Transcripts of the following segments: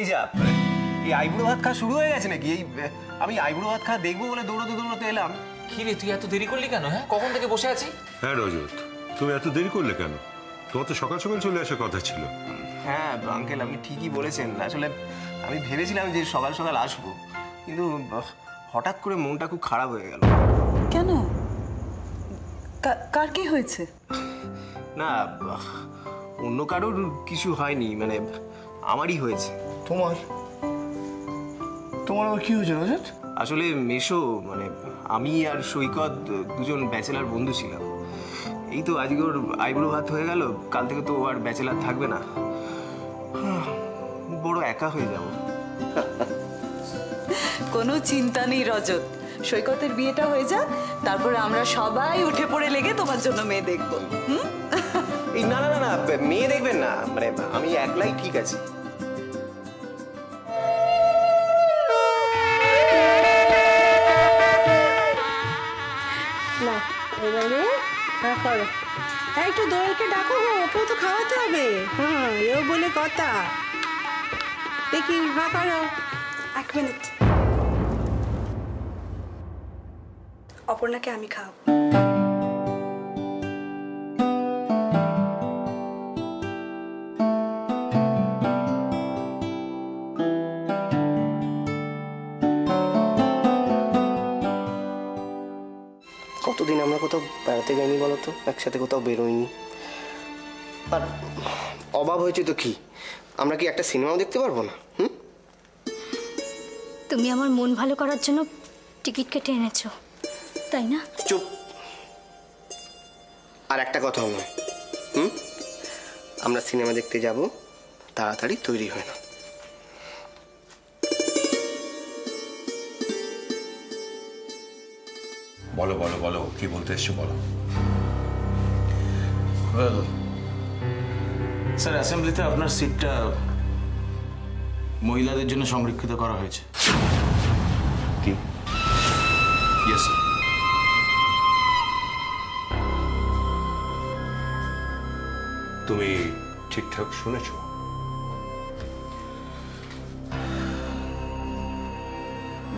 এই যা এই আইবুড়ো ভাত খাওয়া শুরু হয়ে গেছে নাকি? এই আমি আইবুড়ো ভাত খাওয়া দেখবো বলে দৌড়তে দৌড়তে এলাম। কি রে, তুই এত দেরি করলি কেন? হ্যাঁ, কখন থেকে বসে আছি। হ্যাঁ রজত, তুমি এত দেরি করলে কেন? তোমার তো সকাল সকাল চলে আসার কথা ছিল। হ্যাঁ আঙ্কেল, আপনি ঠিকই বলেছেন। আসলে আমি ভেবেছিলাম যে সকাল সকাল আসবো, কিন্তু হঠাৎ করে মনটা খুব খারাপ হয়ে গেল। কেন? কার কি হয়েছে? না, অন্য কারোর কিছু হয়নি, মানে আমারই হয়েছে। তোমার আবার কি হয়েছে রজত? আসলে মেশো, মানে আমি আর সৈকত দুজন ব্যাচেলার বন্ধু ছিলাম। এই তো আজকে ওর আইবুড়ো ভাত হয়ে গেল, কাল থেকে তো ও আর ব্যাচেলার থাকবে না। বড় একা হয়ে যাব। কোনো চিন্তা নেই রজত, সৈকতের বিয়েটা হয়ে যাক, তারপরে আমরা সবাই উঠে পড়ে লেগে তোমার জন্য মেয়ে দেখবো। এই না না না না, মেয়ে দেখবেন না, মানে আমি একলাই ঠিক আছি। না এবারে হ্যাঁ করো, একটু দোয়েলকে ডাকো গো, ওকেও তো খাওয়াতে হবে। হ্যাঁ, এও বলে কথা। দেখি হ্যাঁ করো। 1 মিনিট, অপর্ণাকে আমি খাওয়াবো। কতদিন আমরা কোথাও বেড়াতে যাইনি বলো তো, একসাথে কোথাও বেরোইনি। আর অভাব হয়েছে তো কি, আমরা কি একটা সিনেমাও দেখতে পারবো না? তুমি আমার মন ভালো করার জন্য টিকিট কেটে এনেছো, তাই না? চুপ। আর একটা কথাও নয়। আমরা সিনেমা দেখতে যাব, তাড়াতাড়ি তৈরি হয় না। বলো বলো বলো, কি বলতে এসছো বলো। স্যার, অ্যাসেম্বলিতে আপনার সিটটা মহিলাদের জন্য সংরক্ষিত করা হয়েছে। কি? Yes sir. তুমি ঠিকঠাক শুনেছো?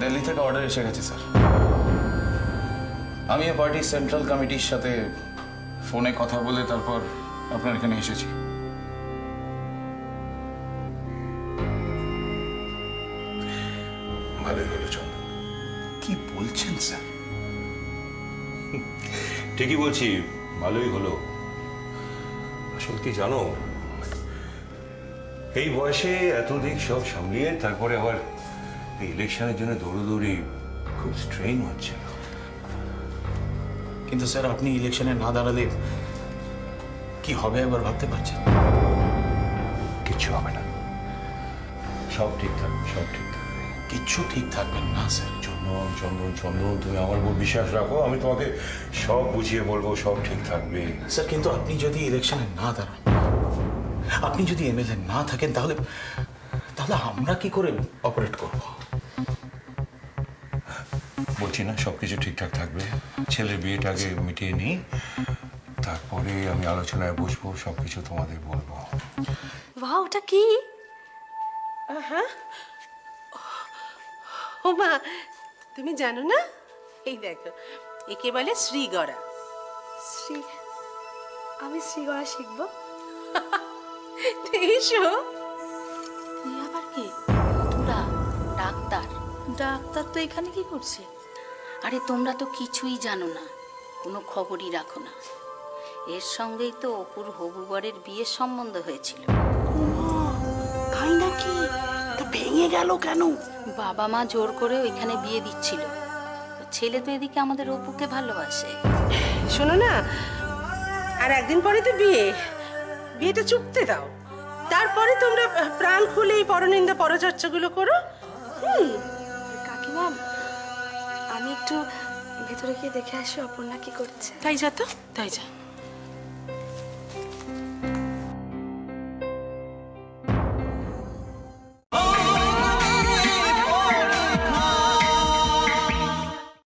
দিল্লি থেকে অর্ডার এসে গেছে স্যার। আমি পার্টির সেন্ট্রাল কমিটির সাথে ফোনে কথা বলে তারপর আপনার এখানে এসেছি। ভালোই হলো চন্দন। কি বলছেন স্যার? ঠিকই বলছি, ভালোই হলো। আসলে কি জানো, এই বয়সে এত দিক সব সামলিয়ে তারপরে আবার এই ইলেকশনের জন্য দৌড়দৌড়ি খুব স্ট্রেন হচ্ছে। কিন্তু স্যার, আপনি ইলেকশনে না দাঁড়ালে কি হবে একবার ভাবতে পারছেন? কিচ্ছু হবে না, সব ঠিক থাকবে, সব ঠিক থাকবে। কিচ্ছু ঠিক থাকবেন না স্যার। চন্দন চন্দন চন্দন, তুমি আমার উপর বিশ্বাস রাখো, আমি তোমাকে সব বুঝিয়ে বলবো, সব ঠিক থাকবে। স্যার, কিন্তু আপনি যদি ইলেকশনে না দাঁড়ান, আপনি যদি এমএলএ না থাকেন, তাহলে আমরা কি করে অপারেট করব? বলছি না সবকিছু ঠিকঠাক থাকবে। ছেলের বিয়েটা আগে মিটিয়ে নিই, তারপরে আমি আলোচনায় বসবো, সবকিছু তোমাদের বলবো। বাহ, ওটা কি? হ্যাঁ ও মা, তুমি জানো না? এই দেখো, একে বলে শ্রীগড়া। আমি শ্রীগড়া শিখবো। এসো। তুই আবার কি? তোরা ডাক্তার? ডাক্তার তো এখানে কি করছে? আরে তোমরা তো কিছুই জানো না, কোনো খবরই রাখো না। এর সঙ্গেই তো অপুর হবু বরের বিয়ের সম্বন্ধ হয়েছিল। তাই নাকি? তা ভেঙে গেল কেন? বাবা মা জোর করে ওইখানে বিয়ে দিচ্ছিল। ছেলে তো এদিকে আমাদের অপুকে ভালোবাসে। শোনো না, আর একদিন পরে তো বিয়েটা চুকতে দাও, তারপরে তোমরা প্রাণ খুলে এই পরনিন্দা পরচর্চাগুলো করো। কাকিমা, আমি একটু ভেতরে গিয়ে দেখে আসি অপর্ণা কি করছে। তাই যা তো, তাই যা।